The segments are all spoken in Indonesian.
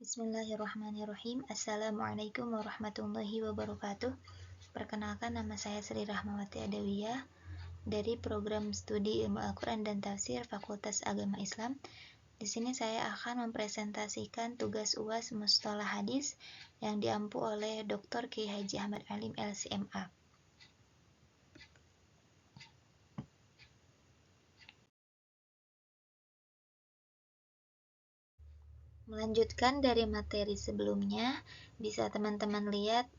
Bismillahirrahmanirrahim. Assalamualaikum warahmatullahi wabarakatuh. Perkenalkan, nama saya Sri Rahmawati Adawiyah dari program studi Ilmu Al-Quran dan Tafsir Fakultas Agama Islam. Di sini saya akan mempresentasikan tugas UAS Mustalah Hadis yang diampu oleh Dr. Kiai Haji Ahmad Alim LCMA. Melanjutkan dari materi sebelumnya, bisa teman-teman lihat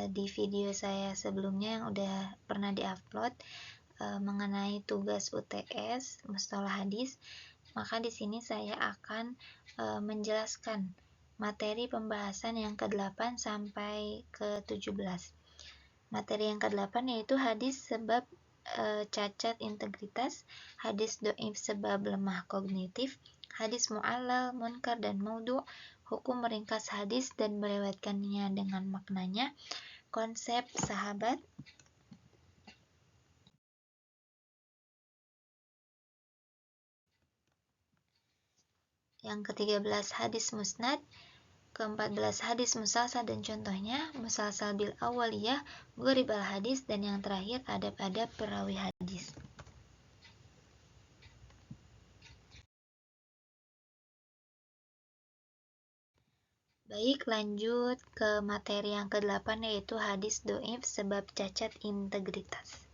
di video saya sebelumnya yang udah pernah diupload mengenai tugas UTS Mustalah Hadis. Maka di sini saya akan menjelaskan materi pembahasan yang ke-8 sampai ke-17. Materi yang ke-8 yaitu hadis sebab cacat integritas, hadis dhaif sebab lemah kognitif, hadis mu'allal, munkar dan maudhu', hukum meringkas hadis dan melewatkannya dengan maknanya, konsep sahabat, yang ke-13 hadis musnad, ke-14 hadis musalsal dan contohnya, musalsal bil awaliyah, gharibal hadis, dan yang terakhir adab-adab perawi hadis. Baik, lanjut ke materi yang ke-8 yaitu hadis dhaif sebab cacat integritas.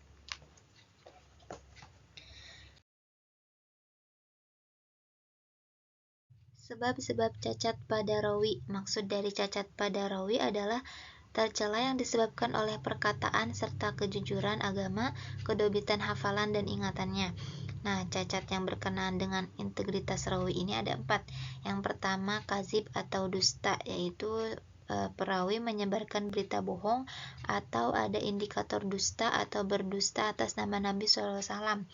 Sebab-sebab cacat pada rawi. Maksud dari cacat pada rawi adalah tercela yang disebabkan oleh perkataan serta kejujuran agama, kedobitan hafalan dan ingatannya. Nah, cacat yang berkenaan dengan integritas rawi ini ada 4. Yang pertama, kazib atau dusta, yaitu perawi menyebarkan berita bohong atau ada indikator dusta atau berdusta atas nama Nabi SAW.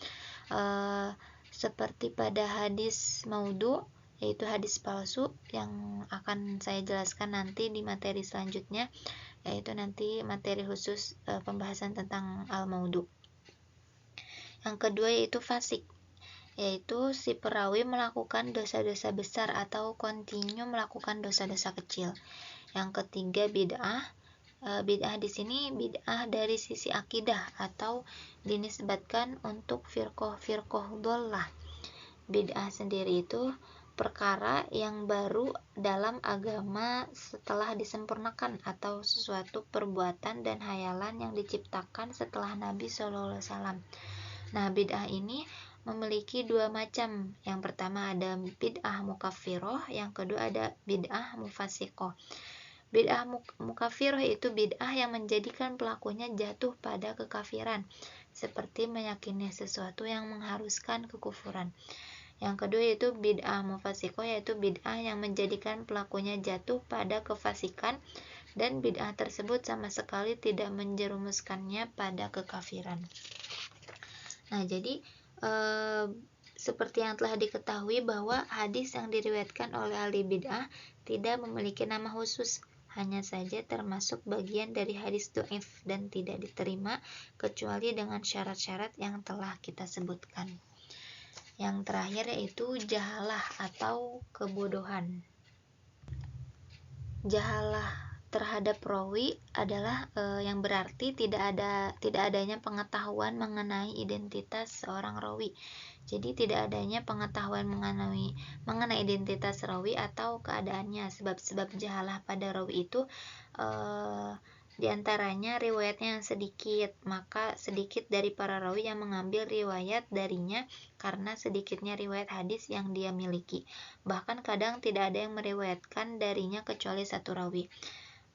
Seperti pada hadis maudhu, yaitu hadis palsu yang akan saya jelaskan nanti di materi selanjutnya, yaitu nanti materi khusus pembahasan tentang al-maudhu. Yang kedua yaitu fasik, yaitu si perawi melakukan dosa-dosa besar atau kontinu melakukan dosa-dosa kecil. Yang ketiga bid'ah. Bid'ah di sini bid'ah dari sisi akidah atau dinisbatkan untuk firqah dhallah. Bid'ah sendiri itu perkara yang baru dalam agama setelah disempurnakan atau sesuatu perbuatan dan hayalan yang diciptakan setelah Nabi SAW. Nah, bid'ah ini memiliki 2 macam. Yang pertama ada bid'ah mukaffiroh, yang kedua ada bid'ah mufasiqoh. Bid'ah mukaffiroh itu bid'ah yang menjadikan pelakunya jatuh pada kekafiran, seperti meyakini sesuatu yang mengharuskan kekufuran. Yang kedua yaitu bid'ah mufasiqoh, yaitu bid'ah yang menjadikan pelakunya jatuh pada kefasikan dan bid'ah tersebut sama sekali tidak menjerumuskannya pada kekafiran. Nah, jadi seperti yang telah diketahui bahwa hadis yang diriwayatkan oleh ahli bid'ah tidak memiliki nama khusus, hanya saja termasuk bagian dari hadis dhaif dan tidak diterima kecuali dengan syarat-syarat yang telah kita sebutkan. Yang terakhir yaitu jahalah atau kebodohan. Jahalah terhadap rawi adalah yang berarti tidak adanya pengetahuan mengenai identitas seorang rawi. Jadi tidak adanya pengetahuan mengenai identitas rawi atau keadaannya. Sebab-sebab jahalah pada rawi itu diantaranya riwayatnya yang sedikit, maka sedikit dari para rawi yang mengambil riwayat darinya karena sedikitnya riwayat hadis yang dia miliki. Bahkan kadang tidak ada yang meriwayatkan darinya kecuali satu rawi.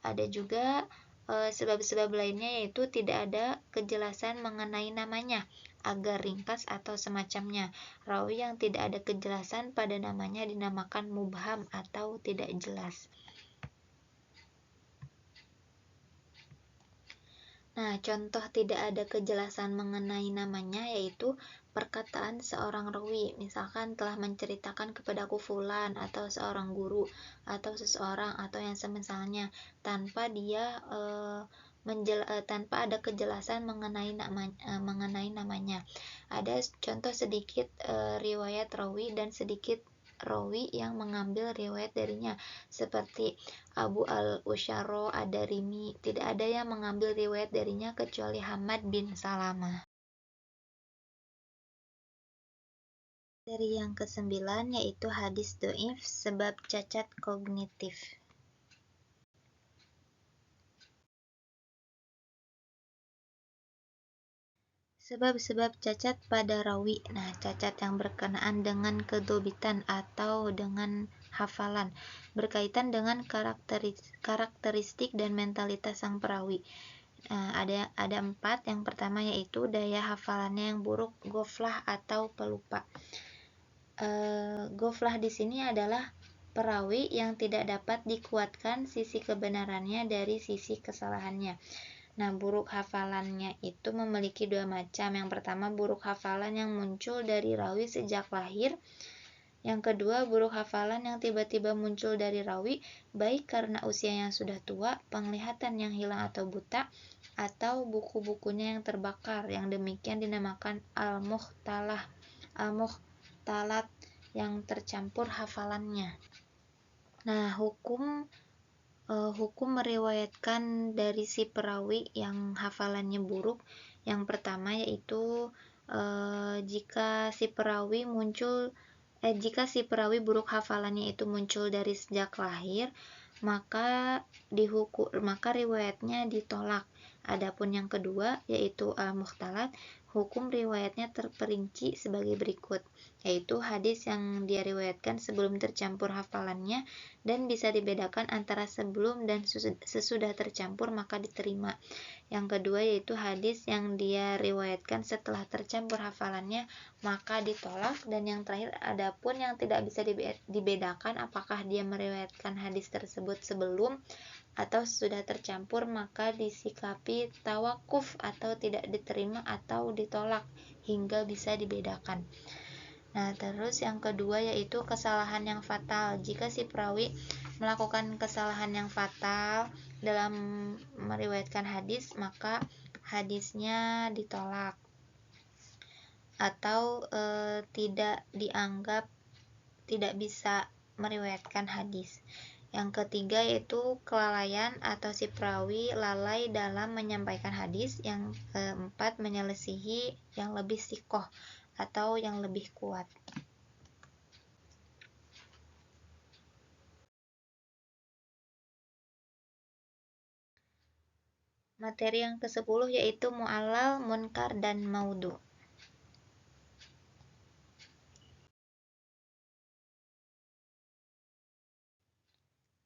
Ada juga sebab-sebab lainnya yaitu tidak ada kejelasan mengenai namanya, agar ringkas atau semacamnya. Rawi yang tidak ada kejelasan pada namanya dinamakan mubham atau tidak jelas. Nah, contoh tidak ada kejelasan mengenai namanya yaitu perkataan seorang rawi, misalkan telah menceritakan kepadaku fulan atau seorang guru atau seseorang atau yang semisalnya tanpa dia tanpa ada kejelasan mengenai namanya. Ada contoh sedikit riwayat rawi dan sedikit rawi yang mengambil riwayat darinya, seperti Abu al-Usyaro ad-Darimi, tidak ada yang mengambil riwayat darinya kecuali Hamad bin Salamah. Dari yang ke-9 yaitu hadis dhaif sebab cacat kognitif. Sebab-sebab cacat pada rawi. Nah, cacat yang berkenaan dengan kedobitan atau dengan hafalan, berkaitan dengan karakteristik dan mentalitas sang perawi. Nah, ada 4. Yang pertama yaitu daya hafalannya yang buruk, ghaflah atau pelupa. Ghaflah di sini adalah perawi yang tidak dapat dikuatkan sisi kebenarannya dari sisi kesalahannya. Nah, buruk hafalannya itu memiliki 2 macam. Yang pertama, buruk hafalan yang muncul dari rawi sejak lahir. Yang kedua, buruk hafalan yang tiba-tiba muncul dari rawi, baik karena usia yang sudah tua, penglihatan yang hilang atau buta, atau buku-bukunya yang terbakar. Yang demikian dinamakan al-mukhtalat yang tercampur hafalannya. Nah, hukum meriwayatkan dari si perawi yang hafalannya buruk. Yang pertama yaitu jika si perawi buruk hafalannya itu muncul dari sejak lahir, maka riwayatnya ditolak. Adapun yang kedua yaitu al-mukhtalat, hukum riwayatnya terperinci sebagai berikut, yaitu hadis yang dia riwayatkan sebelum tercampur hafalannya dan bisa dibedakan antara sebelum dan sesudah tercampur maka diterima. Yang kedua yaitu hadis yang dia riwayatkan setelah tercampur hafalannya maka ditolak. Dan yang terakhir, adapun yang tidak bisa dibedakan apakah dia meriwayatkan hadis tersebut sebelum atau sudah tercampur maka disikapi tawakuf atau tidak diterima atau ditolak hingga bisa dibedakan. Nah, terus yang kedua yaitu kesalahan yang fatal. Jika si perawi melakukan kesalahan yang fatal dalam meriwayatkan hadis, maka hadisnya ditolak atau tidak dianggap tidak bisa meriwayatkan hadis. Yang ketiga yaitu kelalaian atau si perawi lalai dalam menyampaikan hadis. Yang keempat, menyelisihi yang lebih sikoh atau yang lebih kuat. Materi yang ke-10 yaitu mu'allal, munkar, dan maudhu.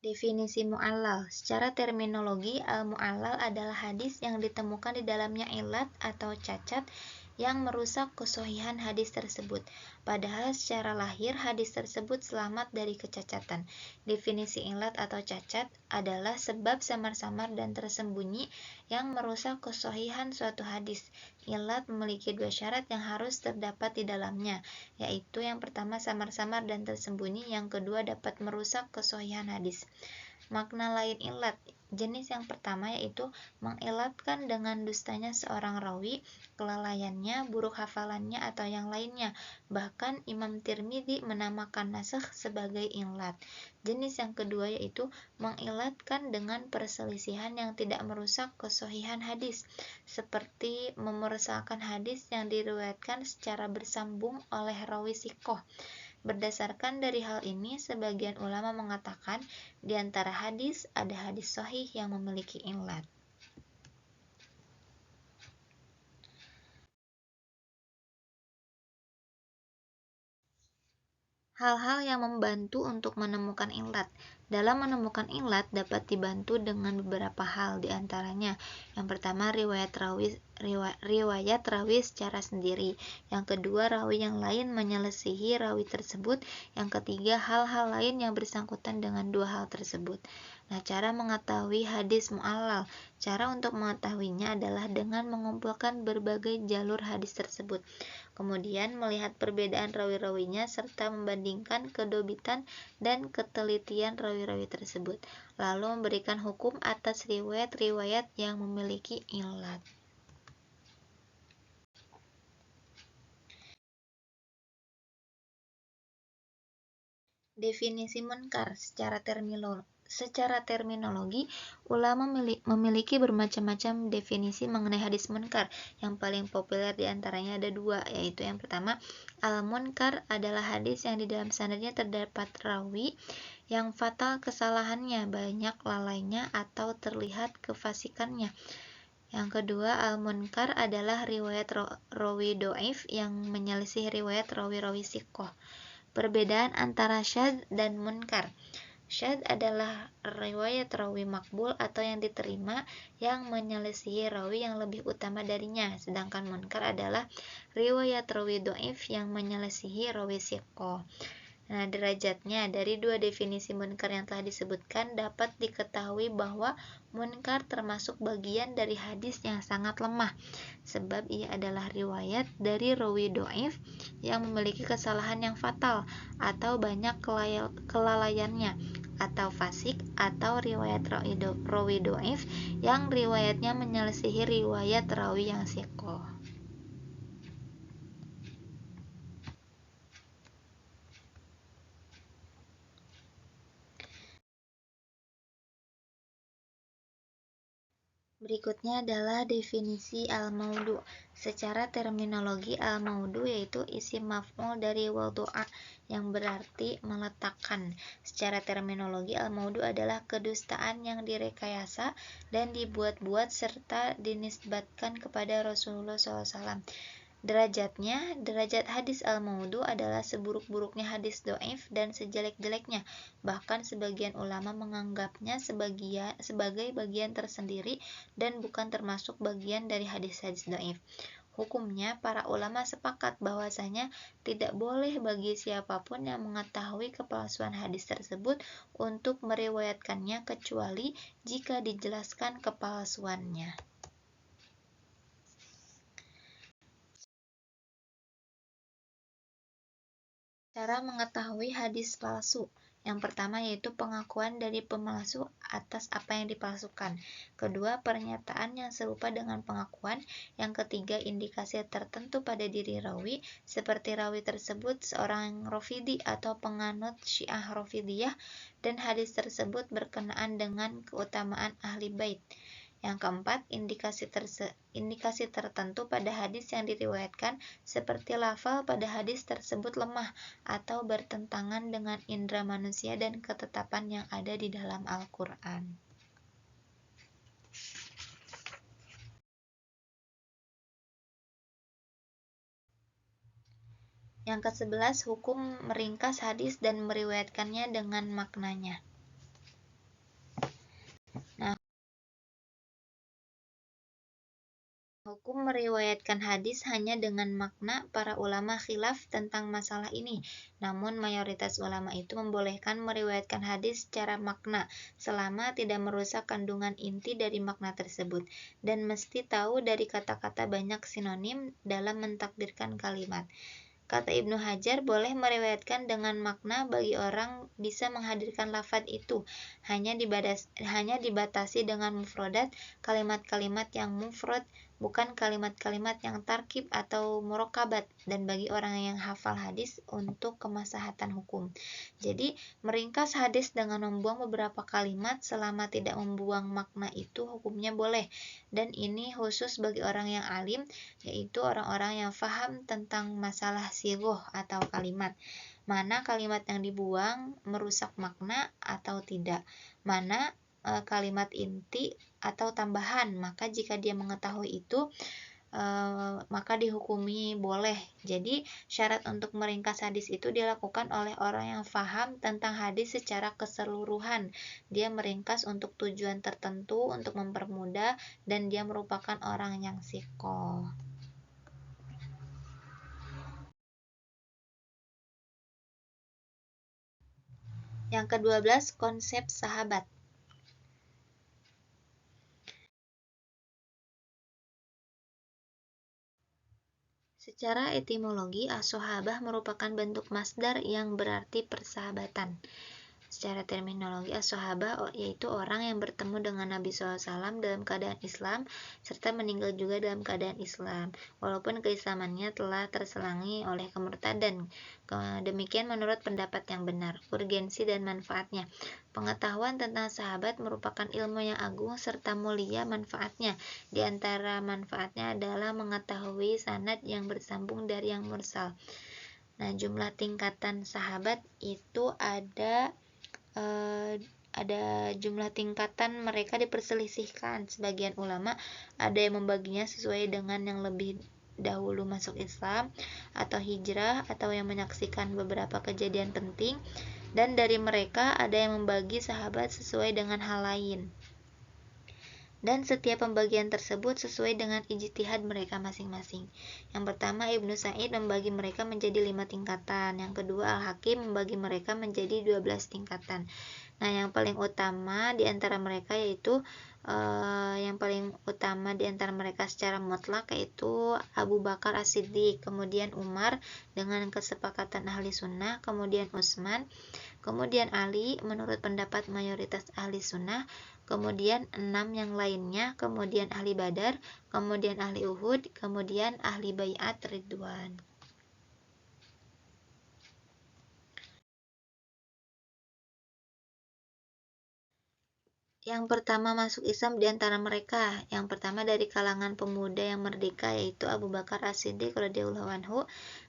Definisi mu'allal. Secara terminologi, al-mu'allal adalah hadis yang ditemukan di dalamnya ilat atau cacat yang merusak kesohihan hadis tersebut. Padahal secara lahir hadis tersebut selamat dari kecacatan. Definisi ilat atau cacat adalah sebab samar-samar dan tersembunyi yang merusak kesohihan suatu hadis. Ilat memiliki 2 syarat yang harus terdapat di dalamnya, yaitu yang pertama samar-samar dan tersembunyi, yang kedua dapat merusak kesohihan hadis. Makna lain ilat. Jenis yang pertama yaitu mengilatkan dengan dustanya seorang rawi, kelalaiannya, buruk hafalannya, atau yang lainnya. Bahkan Imam Tirmidzi menamakan nasakh sebagai ilat. Jenis yang kedua yaitu mengilatkan dengan perselisihan yang tidak merusak kesohihan hadis, seperti memersalkan hadis yang diriwayatkan secara bersambung oleh rawi sikoh. Berdasarkan dari hal ini, sebagian ulama mengatakan di antara hadis ada hadis sahih yang memiliki ilat. Hal-hal yang membantu untuk menemukan ilat. Dalam menemukan ilat dapat dibantu dengan beberapa hal, diantaranya yang pertama riwayat rawi secara sendiri, yang kedua rawi yang lain menyelisihi rawi tersebut, yang ketiga hal-hal lain yang bersangkutan dengan 2 hal tersebut. Nah, cara mengetahui hadis mu'allal. Cara untuk mengetahuinya adalah dengan mengumpulkan berbagai jalur hadis tersebut, kemudian melihat perbedaan rawi-rawinya serta membandingkan kedobitan dan ketelitian rawi-rawi tersebut, lalu memberikan hukum atas riwayat-riwayat yang memiliki ilat. Definisi munkar secara terminologi, ulama memiliki bermacam-macam definisi mengenai hadis munkar. Yang paling populer diantaranya ada dua, yaitu yang pertama, al-munkar adalah hadis yang di dalam sanadnya terdapat rawi yang fatal kesalahannya, banyak lalainya atau terlihat kefasikannya. Yang kedua, al-munkar adalah riwayat rawi do'if yang menyelisih riwayat rawi-rawi siqoh. Perbedaan antara syadz dan munkar. Syadz adalah riwayat rawi makbul atau yang diterima yang menyelisihi rawi yang lebih utama darinya, sedangkan munkar adalah riwayat rawi dhaif yang menyelisihi rawi siqoh. Nah, derajatnya dari dua definisi munkar yang telah disebutkan dapat diketahui bahwa munkar termasuk bagian dari hadis yang sangat lemah, sebab ia adalah riwayat dari rawi dhaif yang memiliki kesalahan yang fatal atau banyak kelalaiannya, atau fasik, atau riwayat rawi dhaif yang riwayatnya menyelisihi riwayat rawi yang siqoh. Berikutnya adalah definisi al-maudu. Secara terminologi, al-maudu yaitu isim maf'ul dari wadhu'a yang berarti meletakkan. Secara terminologi, al-maudu adalah kedustaan yang direkayasa dan dibuat-buat serta dinisbatkan kepada Rasulullah SAW. Derajat hadis al-maudu adalah seburuk-buruknya hadis dhaif dan sejelek-jeleknya. Bahkan sebagian ulama menganggapnya sebagai bagian tersendiri dan bukan termasuk bagian dari hadis-hadis dhaif. Hukumnya, para ulama sepakat bahwasanya tidak boleh bagi siapapun yang mengetahui kepalsuan hadis tersebut untuk meriwayatkannya kecuali jika dijelaskan kepalsuannya. Cara mengetahui hadis palsu. Yang pertama yaitu pengakuan dari pemalsu atas apa yang dipalsukan. Kedua, pernyataan yang serupa dengan pengakuan. Yang ketiga, indikasi tertentu pada diri rawi, seperti rawi tersebut seorang Rafidhi atau penganut Syiah Rafidhiyah dan hadis tersebut berkenaan dengan keutamaan ahli bait. Yang keempat, indikasi tertentu pada hadis yang diriwayatkan, seperti lafal pada hadis tersebut lemah atau bertentangan dengan indera manusia dan ketetapan yang ada di dalam Al-Quran. Yang ke-11, hukum meringkas hadis dan meriwayatkannya dengan maknanya. Nah, hukum meriwayatkan hadis hanya dengan makna, para ulama khilaf tentang masalah ini. Namun mayoritas ulama itu membolehkan meriwayatkan hadis secara makna selama tidak merusak kandungan inti dari makna tersebut dan mesti tahu dari kata-kata banyak sinonim dalam mentakdirkan kalimat. Kata Ibnu Hajar, boleh meriwayatkan dengan makna bagi orang bisa menghadirkan lafadz itu, hanya dibatasi dengan mufradat, kalimat-kalimat yang mufrad, bukan kalimat-kalimat yang tarkib atau murokabat, dan bagi orang yang hafal hadis untuk kemaslahatan hukum. Jadi, meringkas hadis dengan membuang beberapa kalimat selama tidak membuang makna itu hukumnya boleh, dan ini khusus bagi orang yang alim, yaitu orang-orang yang faham tentang masalah sighoh atau kalimat. Mana kalimat yang dibuang merusak makna atau tidak, mana kalimat inti atau tambahan. Maka jika dia mengetahui itu, maka dihukumi boleh. Jadi syarat untuk meringkas hadis itu dilakukan oleh orang yang faham tentang hadis secara keseluruhan. Dia meringkas untuk tujuan tertentu, untuk mempermudah, dan dia merupakan orang yang siqoh. Yang ke-12, konsep sahabat. Secara etimologi, as-sahabah merupakan bentuk masdar yang berarti persahabatan. Secara terminologi as-sahabah yaitu orang yang bertemu dengan Nabi SAW dalam keadaan Islam serta meninggal juga dalam keadaan Islam walaupun keislamannya telah terselangi oleh kemurtadan. Demikian menurut pendapat yang benar. Urgensi dan manfaatnya. Pengetahuan tentang sahabat merupakan ilmu yang agung serta mulia manfaatnya. Di antara manfaatnya adalah mengetahui sanad yang bersambung dari yang mursal. Nah, jumlah tingkatan sahabat itu ada jumlah tingkatan mereka diperselisihkan. Sebagian ulama ada yang membaginya sesuai dengan yang lebih dahulu masuk Islam atau hijrah atau yang menyaksikan beberapa kejadian penting, dan dari mereka ada yang membagi sahabat sesuai dengan hal lain. Dan setiap pembagian tersebut sesuai dengan ijtihad mereka masing-masing. Yang pertama, Ibnu Sa'id membagi mereka menjadi 5 tingkatan. Yang kedua, Al-Hakim membagi mereka menjadi 12 tingkatan. Nah, yang paling utama di antara mereka yaitu secara mutlak yaitu Abu Bakar As-Siddiq, kemudian Umar dengan kesepakatan ahli sunnah, kemudian Utsman, kemudian Ali menurut pendapat mayoritas ahli sunnah, kemudian 6 yang lainnya, kemudian ahli Badar, kemudian ahli Uhud, kemudian ahli Bai'at Ridwan. Yang pertama masuk Islam di antara mereka. Yang pertama dari kalangan pemuda yang merdeka yaitu Abu Bakar As-Siddiq radhiyallahu anhu.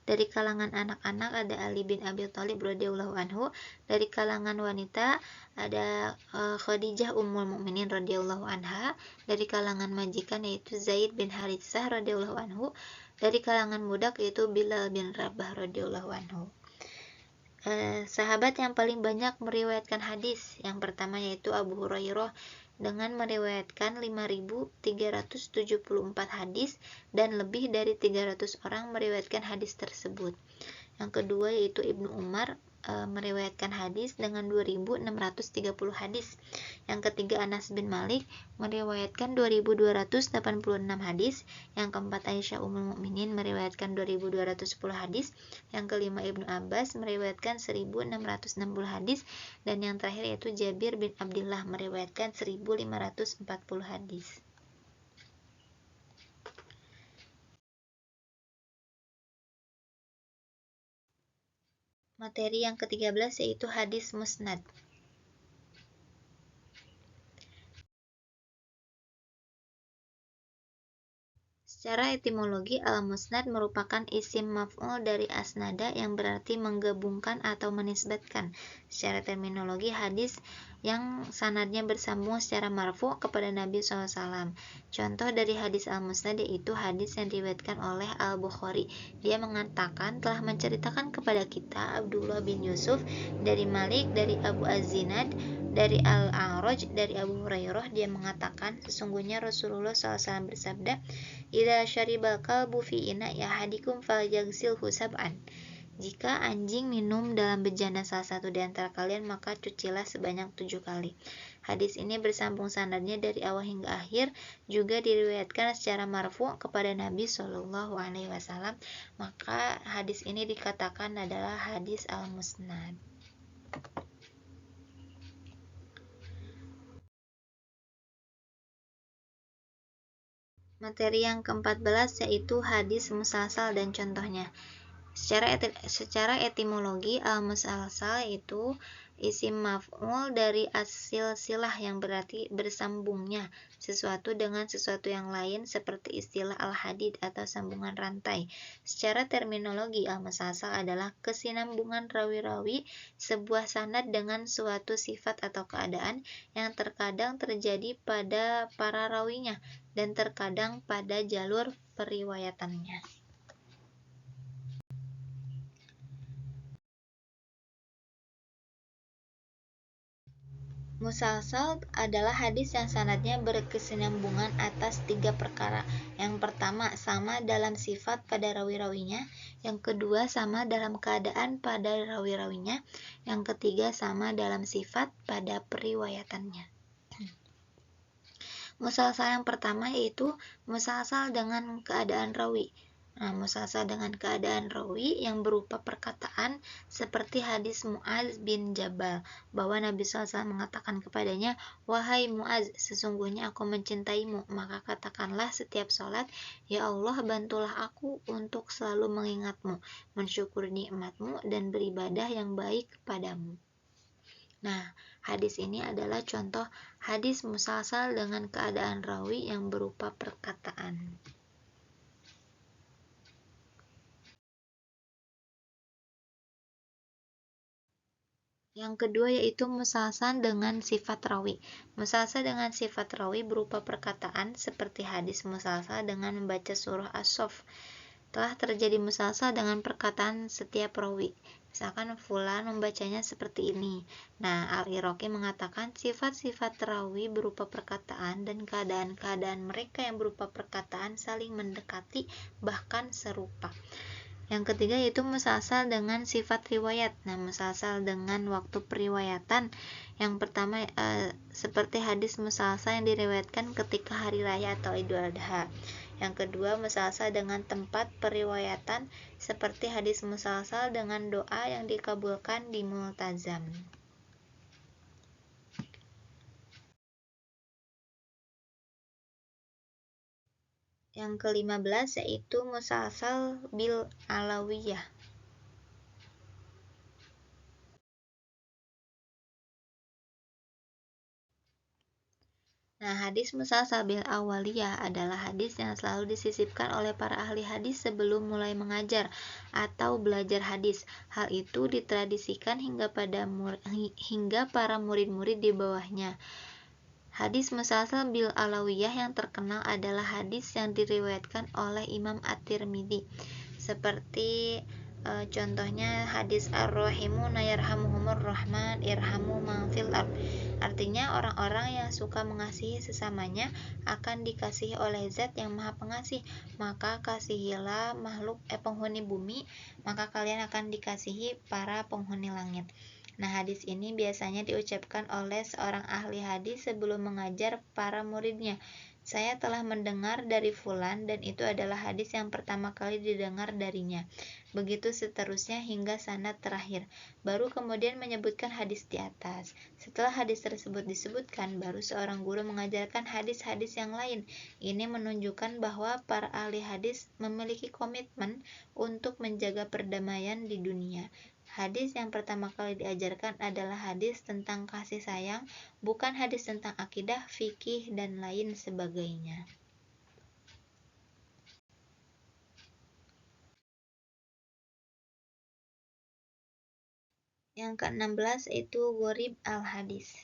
Dari kalangan anak-anak ada Ali bin Abi Thalib radhiyallahu anhu. Dari kalangan wanita ada Khadijah Ummul Mukminin radhiyallahu anha. Dari kalangan majikan yaitu Zaid bin Haritsah radhiyallahu anhu. Dari kalangan budak yaitu Bilal bin Rabah radhiyallahu anhu. Sahabat yang paling banyak meriwayatkan hadis yang pertama yaitu Abu Hurairah dengan meriwayatkan 5.374 hadis dan lebih dari 300 orang meriwayatkan hadis tersebut. Yang kedua yaitu Ibnu Umar meriwayatkan hadis dengan 2.630 hadis. Yang ketiga Anas bin Malik meriwayatkan 2.286 hadis. Yang keempat Aisyah Ummul Mukminin meriwayatkan 2.210 hadis. Yang kelima Ibnu Abbas meriwayatkan 1.660 hadis, dan yang terakhir yaitu Jabir bin Abdullah meriwayatkan 1.540 hadis. Materi yang ke-13 yaitu hadis musnad. Secara etimologi, al-musnad merupakan isim maf'ul dari asnada yang berarti menggabungkan atau menisbatkan. Secara terminologi, hadis yang sanadnya bersambung secara marfu' kepada Nabi SAW. Contoh dari hadis al-musnad yaitu hadis yang diriwayatkan oleh Al-Bukhari. Dia mengatakan telah menceritakan kepada kita Abdullah bin Yusuf dari Malik, dari Abu Az-Zinad, dari Al-A'raj, dari Abu Hurairah. Dia mengatakan sesungguhnya Rasulullah SAW bersabda, "Idza syaribal kalbu fi ina'i ahadikum falyaghsilhu sab'an." Jika anjing minum dalam bejana salah satu di antara kalian, maka cucilah sebanyak 7 kali. Hadis ini bersambung sanadnya dari awal hingga akhir, juga diriwayatkan secara marfu' kepada Nabi Shallallahu alaihi wasallam. Maka hadis ini dikatakan adalah hadis al-musnad. Materi yang ke-14 yaitu hadis musalsal dan contohnya. Secara etimologi, al-musalsal itu isim maf'ul dari as-silsilah yang berarti bersambungnya sesuatu dengan sesuatu yang lain seperti istilah al-hadid atau sambungan rantai. Secara terminologi, al-musalsal adalah kesinambungan rawi-rawi sebuah sanad dengan suatu sifat atau keadaan yang terkadang terjadi pada para rawinya dan terkadang pada jalur periwayatannya. Musalsal adalah hadis yang sanadnya berkesinambungan atas 3 perkara. Yang pertama, sama dalam sifat pada rawi-rawinya. Yang kedua, sama dalam keadaan pada rawi-rawinya. Yang ketiga, sama dalam sifat pada periwayatannya. Musalsal yang pertama yaitu musalsal dengan keadaan rawi. Nah, musalsal dengan keadaan rawi yang berupa perkataan seperti hadis Mu'adz bin Jabal bahwa Nabi SAW mengatakan kepadanya, "Wahai Mu'adz, sesungguhnya aku mencintaimu, maka katakanlah setiap sholat, Ya Allah, bantulah aku untuk selalu mengingatmu, mensyukuri nikmatmu, dan beribadah yang baik kepadamu." Nah, hadis ini adalah contoh hadis musalsal dengan keadaan rawi yang berupa perkataan. Yang kedua yaitu musalsal dengan sifat rawi. Musalsal dengan sifat rawi berupa perkataan seperti hadis musalsal dengan membaca surah As-Saff. Telah terjadi musalsal dengan perkataan setiap rawi. Misalkan fulan membacanya seperti ini. Nah, Al-Iraqi mengatakan sifat-sifat rawi berupa perkataan dan keadaan-keadaan mereka yang berupa perkataan saling mendekati bahkan serupa. Yang ketiga yaitu musalsal dengan sifat riwayat. Nah, musalsal dengan waktu periwayatan. Yang pertama seperti hadis musalsal yang diriwayatkan ketika hari raya atau Idul Adha. Yang kedua, musalsal dengan tempat periwayatan seperti hadis musalsal dengan doa yang dikabulkan di multazam. Yang ke-15 yaitu musalsal bil alawiyah. Nah, hadis musalsal bil awaliyah adalah hadis yang selalu disisipkan oleh para ahli hadis sebelum mulai mengajar atau belajar hadis. Hal itu ditradisikan hingga para murid-murid di bawahnya. Hadis musalsal bil alawiyah yang terkenal adalah hadis yang diriwayatkan oleh Imam At-Tirmidzi. Seperti contohnya hadis ar-rahimuna yarhamuhumur rahman irhamu man fil ard. Artinya orang-orang yang suka mengasihi sesamanya akan dikasihi oleh Zat yang Maha Pengasih, maka kasihilah penghuni bumi, maka kalian akan dikasihi para penghuni langit. Nah, hadis ini biasanya diucapkan oleh seorang ahli hadis sebelum mengajar para muridnya. Saya telah mendengar dari fulan dan itu adalah hadis yang pertama kali didengar darinya. Begitu seterusnya hingga sanad terakhir. Baru kemudian menyebutkan hadis di atas. Setelah hadis tersebut disebutkan, baru seorang guru mengajarkan hadis-hadis yang lain. Ini menunjukkan bahwa para ahli hadis memiliki komitmen untuk menjaga perdamaian di dunia. Hadis yang pertama kali diajarkan adalah hadis tentang kasih sayang, bukan hadis tentang akidah, fikih, dan lain sebagainya. Yang ke-16 itu gharib al-hadis.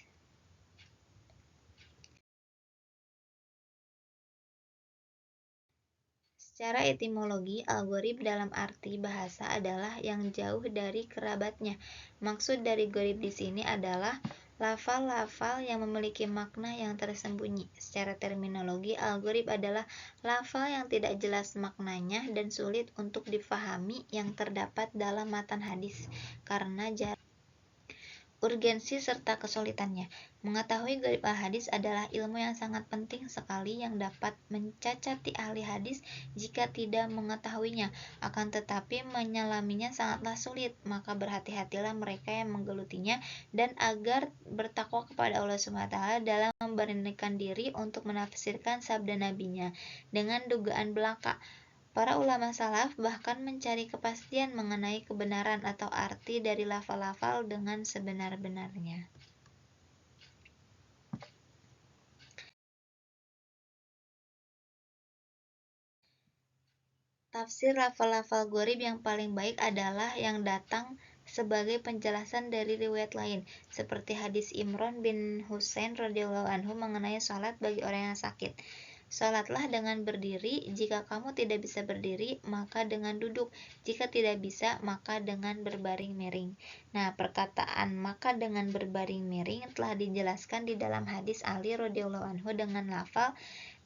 Secara etimologi, al-gharib dalam arti bahasa adalah yang jauh dari kerabatnya. Maksud dari gharib di sini adalah lafal-lafal yang memiliki makna yang tersembunyi. Secara terminologi, al-gharib adalah lafal yang tidak jelas maknanya dan sulit untuk difahami yang terdapat dalam matan hadis karena urgensi serta kesulitannya. Mengetahui gharib al-hadis adalah ilmu yang sangat penting sekali yang dapat mencacati ahli hadis jika tidak mengetahuinya. Akan tetapi menyelaminya sangatlah sulit, maka berhati-hatilah mereka yang menggelutinya dan agar bertakwa kepada Allah SWT dalam memberanikan diri untuk menafsirkan sabda nabinya dengan dugaan belaka. Para ulama salaf bahkan mencari kepastian mengenai kebenaran atau arti dari lafal-lafal dengan sebenar-benarnya. Tafsir lafal-lafal gharib yang paling baik adalah yang datang sebagai penjelasan dari riwayat lain, seperti hadis Imran bin Husain radhiyallahu anhu mengenai salat bagi orang yang sakit. Salatlah dengan berdiri, jika kamu tidak bisa berdiri, maka dengan duduk, jika tidak bisa, maka dengan berbaring miring. Nah, perkataan maka dengan berbaring miring telah dijelaskan di dalam hadis Ali radhiyallahu anhu dengan lafal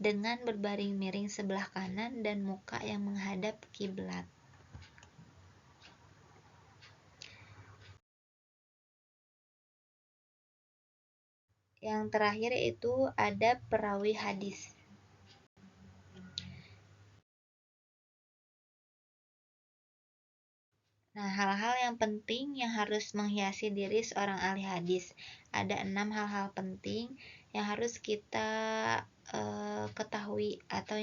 dengan berbaring miring sebelah kanan dan muka yang menghadap kiblat. Yang terakhir yaitu adab perawi hadis. Nah, hal-hal yang penting yang harus menghiasi diri seorang ahli hadis. Ada 6 hal-hal penting yang harus kita ketahui atau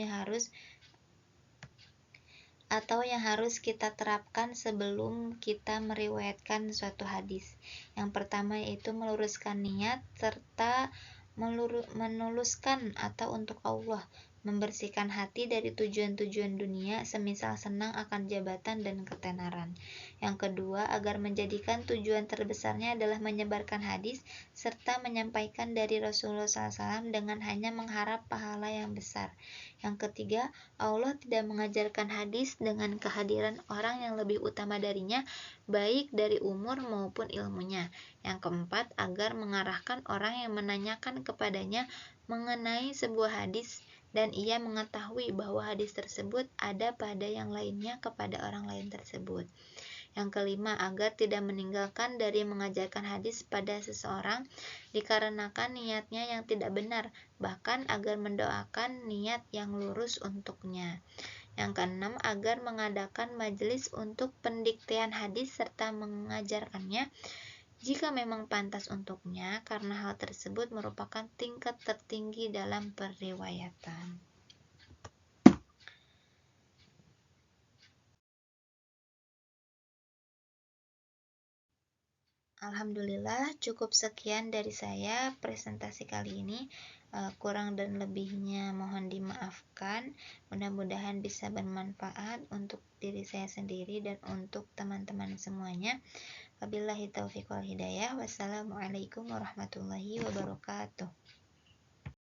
yang harus kita terapkan sebelum kita meriwayatkan suatu hadis. Yang pertama yaitu meluruskan niat serta menuluskan atau untuk Allah, membersihkan hati dari tujuan-tujuan dunia, semisal senang akan jabatan dan ketenaran. Yang kedua, agar menjadikan tujuan terbesarnya adalah menyebarkan hadis serta menyampaikan dari Rasulullah SAW dengan hanya mengharap pahala yang besar. Yang ketiga, Allah tidak mengajarkan hadis dengan kehadiran orang yang lebih utama darinya, baik dari umur maupun ilmunya. Yang keempat, agar mengarahkan orang yang menanyakan kepadanya mengenai sebuah hadis dan ia mengetahui bahwa hadis tersebut ada pada yang lainnya kepada orang lain tersebut. Yang kelima, agar tidak meninggalkan dari mengajarkan hadis pada seseorang dikarenakan niatnya yang tidak benar, bahkan agar mendoakan niat yang lurus untuknya. Yang keenam, agar mengadakan majelis untuk pendiktean hadis serta mengajarkannya jika memang pantas untuknya, karena hal tersebut merupakan tingkat tertinggi dalam periwayatan. Alhamdulillah, cukup sekian dari saya presentasi kali ini. Kurang dan lebihnya mohon dimaafkan. Mudah-mudahan bisa bermanfaat untuk diri saya sendiri dan untuk teman-teman semuanya. Wabillahi taufiq wal hidayah. Wassalamualaikum warahmatullahi wabarakatuh.